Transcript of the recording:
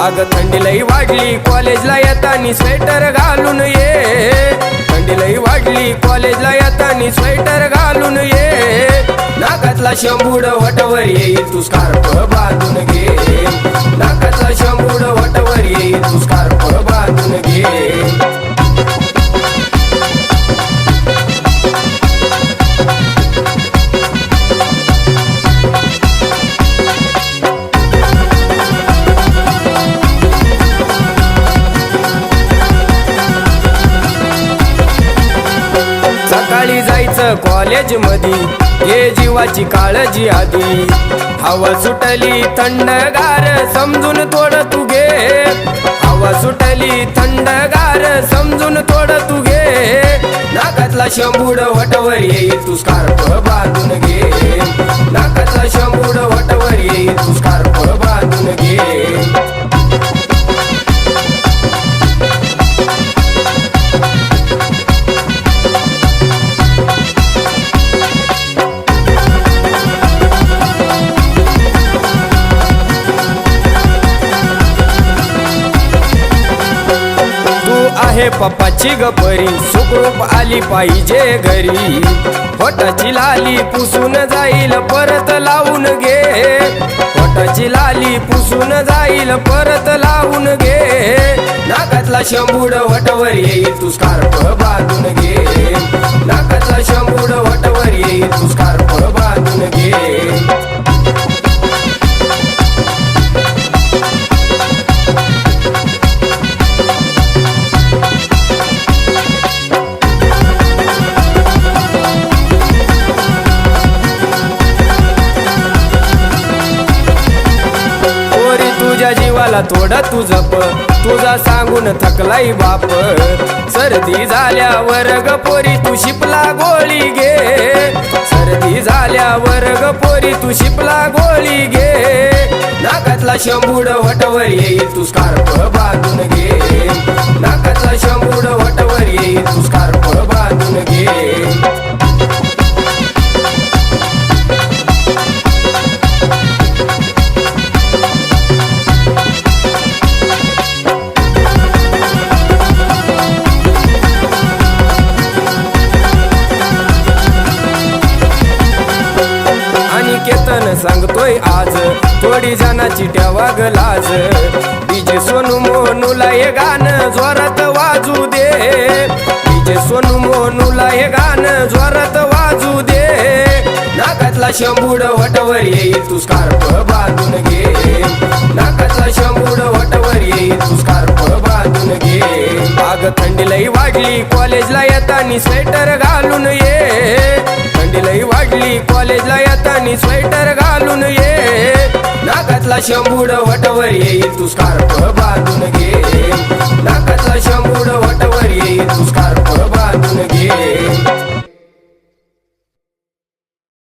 अग थंडी लई वाढली कॉलेजला येतानी स्वेटर घालून ये, थंडी लई वाढली कॉलेजला येतानी स्वेटर घालून ये, नाकातला शंभूड वटवर येईल तू स्कार्फ बांधून घे, नाकातला शंभूड वटवर येईल तू स्कार्फ बांधून घे। सकाळी जायचं कॉलेज मधी हे जीवाची काळजी आधी, हवा सुटली थंडगार समजून थोडं तू घे, हवा सुटली थंडगार समजून थोडं तू घे, नाकातला शंभूड वटवर येईल तू स्कार्फ बांधून घे, नाकातला शंभूड वटवर येईल तू स्कार्फ बांधून घे। आहे पप्पाची गपरी सुखरूप आली पाहिजे घरी, होटाची लाली पुसून जाईल परत लावून घे, होटाची लाली पुसून जाईल परत लावून घे, नाकातला शंभूड वटवर येईल तू स्कार्फ बांधून घे, नाकातला शंभूड वटवर येईल तू स्कार्फ बांधून घे। तुझ्या जीवाला थोडं तू जप, तुझा सांगून थकलाई बाप, सर्दी झाल्यावर ग पोरी तू शिपला गोळी घे, सर्दी झाल्यावर ग पोरी तू शिपला गोळी घे, नाकातला शंभूड वटवर येईल तू स्कार्फ बांधून घे, नाकातला शंभूड वटवर येईल तू स्कार्फ बांधून घे। केतन सांगतोय आज थोडी जनाची ठेवा ग लाज, डीजे सोनू मोनूला हे गाणं जोरात वाजू दे, डीजे सोनू मोनूला हे गाणं जोरात वाजू दे, नाकातला शंभूड वटवर येईल तू स्कार्फ बांधून घे, नाकातला शंभूड वटवर येईल तू स्कार्फ बांधून घे। अग थंडी लई वाढली कॉलेजला येतानी स्वेटर घालून ये, थंडी लई वाढली कॉलेजला येतानी स्वेटर घालून ये, नाकातला शंभूड वटवर येईल तू स्कार्फ बांधून घे, नाकातला शंभूड वटवर येईल तू स्कार्फ बांधून घे।